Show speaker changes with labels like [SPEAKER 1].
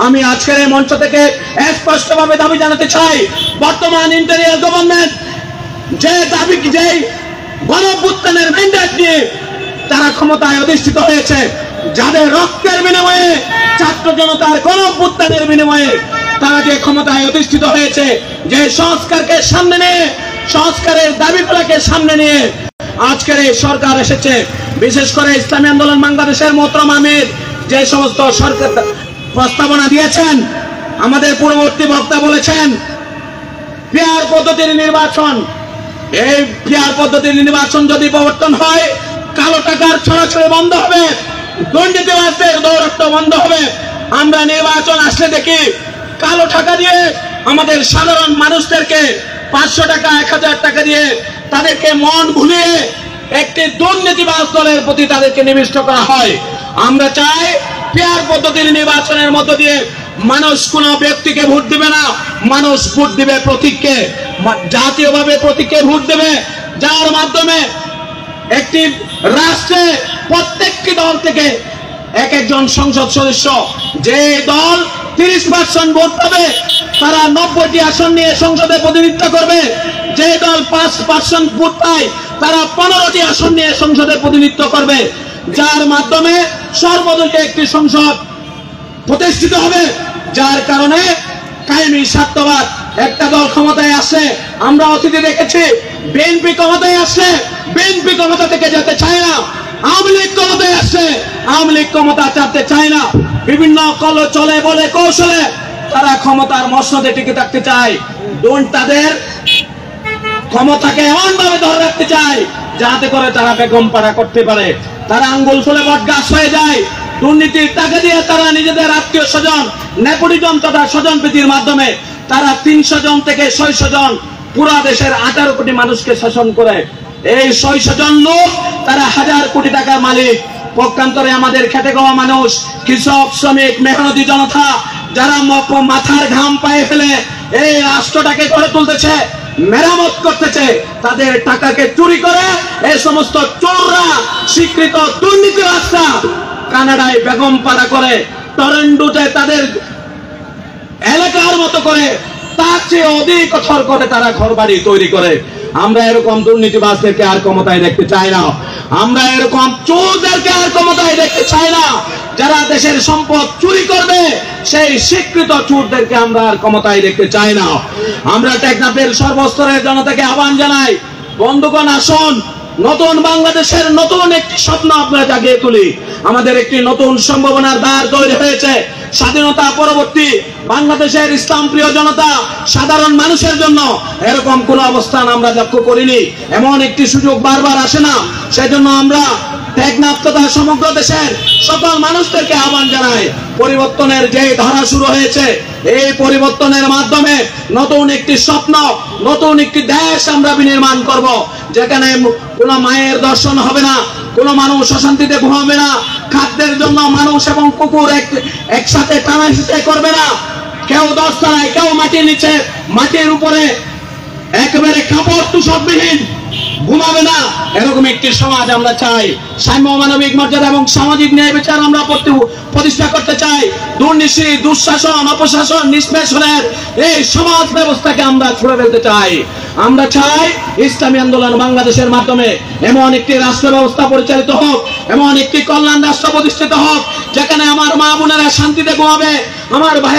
[SPEAKER 1] আমি আজকের এই মঞ্চ থেকে স্পষ্টভাবে দাবি জানাতে চাই, বর্তমান ইন্টেরিয়র গভর্নমেন্ট যে গণঅভ্যুত্থানের ম্যান্ডেট নিয়ে তারা ক্ষমতায় অধিষ্ঠিত হয়েছে, যাদের রক্তের বিনিময়ে, ছাত্র জনতার গণঅভ্যুত্থানের বিনিময়ে তারা যে ক্ষমতায় অধিষ্ঠিত হয়েছে, যে সংস্কারকে সামনে নিয়ে, সংস্কারের দাবিগুলোকে সামনে নিয়ে আজকের এই সরকার এসেছে। বিশেষ করে ইসলামী আন্দোলন বাংলাদেশের মোহতরম আমির যে সমস্ত সরকার প্রস্তাবনা দিয়েছেন, আমাদের পূর্ববর্তী বক্তা বলেছেন পিয়ার পদ্ধতির নির্বাচন, এই পিয়ার পদ্ধতির নির্বাচন যদি প্রবর্তন হয়, কালো টাকার ছড়াছড়ি বন্ধ হবে, দুর্নীতিবাজদের দৌরাত্ম্য বন্ধ হবে। আমরা নির্বাচন আসলে দেখি কালো টাকা দিয়ে আমাদের সাধারণ মানুষদেরকে 500 টাকা 1000 টাকা দিয়ে তাদেরকে মন ভুলিয়ে একটি দুর্নীতিবাজ দলের প্রতি তাদেরকে নিবিষ্ট করা হয়। আমরা চাই পিয়ার পদ্ধতির নির্বাচনের মধ্য দিয়ে মানুষ কোন ব্যক্তিকে ভোট দিবে না, মানুষ ভোট দিবে প্রতীককে, জাতীয়ভাবে প্রতীককে ভোট দেবে, যার মাধ্যমে একটি রাষ্ট্রে প্রত্যেকটি দল থেকে একজন সংসদ সদস্য, যে দল 30% ভোট পাবে তারা 90টি আসন নিয়ে সংসদে প্রতিনিধিত্ব করবে, যে দল 5% ভোট পায় তারা 15টি আসন নিয়ে সংসদে প্রতিনিধিত্ব করবে, যার মাধ্যমে সর্বদলীয় একটি সংসদ প্রতিষ্ঠিত হবে। যার কারণে কায়েমি স্বার্থবাদ একটা দল ক্ষমতায় আসে। আমরা অতীতে দেখেছি বিএনপি ক্ষমতায় আসে, বিএনপি ক্ষমতা থেকে যেতে চায় না। আওয়ামী লীগ ক্ষমতায় আসে, আওয়ামী লীগ ক্ষমতা চাইতে চায় না। বিভিন্ন চলে বলে কৌশলে তারা ক্ষমতার মসনদে টিকে থাকতে চায়। তাদের ক্ষমতাকে এমন ভাবে ধরে রাখতে চায় যাতে করে তারা বেগম পাড়া করতে পারে, তারা আঙ্গুল ফুলে বট গাছ হয়ে যায়। দুর্নীতির টাকা দিয়ে তারা নিজেদের আত্মীয় স্বজন, নেপোটিজম তথা স্বজন প্রীতির মাধ্যমে তারা 300 জন থেকে 600 জন পুরা দেশের 18 কোটি মানুষকে শাসন করে। এই 600 জন লোক তারা 1000 কোটি টাকার মালিক। পক্ষান্তরে আমাদের খেটে খাওয়া মানুষ, কৃষক, শ্রমিক, মেহনতি জনতা যারা মাথার ঘাম পায়ে ফেলে এই রাষ্ট্রটাকে গড়ে তুলতেছে, মেরামত করতেছে, তাদের টাকাকে চুরি করে এই সমস্ত চোররা, স্বীকৃত দুর্নীতি রাস্তা কানাডায় বেগম পাড়া করে, টরেন্টোতে তাদের এলাকার মতো করে, তার চেয়ে অধিক কঠোর করে তারা ঘরবাড়ি তৈরি করে। আমরা এরকম দুর্নীতিবাজদেরকে আর ক্ষমতায় দেখতে চাই না, আমরা এরকম চোরদেরকে আর ক্ষমতায় দেখতে চাই না। যারা দেশের সম্পদ চুরি করবে সেই স্বীকৃত চোরদেরকে আমরা আর ক্ষমতায় দেখতে চাই না। আমরা টেকনাফের সর্বস্তরের জনতাকে আহ্বান জানাই, বন্ধুগণ আসুন, নতুন বাংলাদেশের নতুন একটি স্বপ্ন আমরা জাগিয়ে তুলি। আমাদের একটি নতুন সম্ভাবনার দ্বার তৈরি হয়েছে। স্বাধীনতা পরবর্তী বাংলাদেশের ইসলাম প্রিয় জনতা, সাধারণ মানুষের জন্য এরকম কোন অবস্থান আমরা লক্ষ্য করিনি। এমন একটি সুযোগ বারবার আসে না। সেজন্য আমরা টেকনাফ তথা সমগ্র দেশের সকল মানুষদেরকে আহ্বান জানাই, পরিবর্তনের যে ধারা শুরু হয়েছে, এই পরিবর্তনের মাধ্যমে নতুন একটি স্বপ্ন, নতুন একটি দেশ আমরা বিনির্মাণ করব, যেখানে কোনো মায়ের দর্শন হবে না, কোনো মানুষ অশান্তিতে ঘুমাবে না, খাদ্যের জন্য মানুষ এবং কুকুর একসাথে টানাহিচড়া করবে না, কেউ 10 তলায়, কেউ মাটির নিচে, মাটির উপরে একেবারে কাপড় তুষকবিহীন ঘুমাবে না। এরকম একটি সমাজ আমরা চাই। সাম্য, মানবিক মর্যাদা এবং সামাজিক ন্যায় বিচার আমরা প্রতিষ্ঠা করতে চাই। দুর্নীতি, দুঃশাসন, অপশাসন, নিষ্পেষণের এই সমাজ ব্যবস্থাকে আমরা ছুড়ে ফেলতে চাই। আমরা চাই ইসলামী আন্দোলন বাংলাদেশের মাধ্যমে এমন একটি রাষ্ট্র ব্যবস্থা পরিচালিত হোক, এমন একটি কল্যাণ রাষ্ট্র প্রতিষ্ঠিত হোক, যেখানে আমার মা বোনেরা শান্তিতে ঘুমাবে, আমার ভাই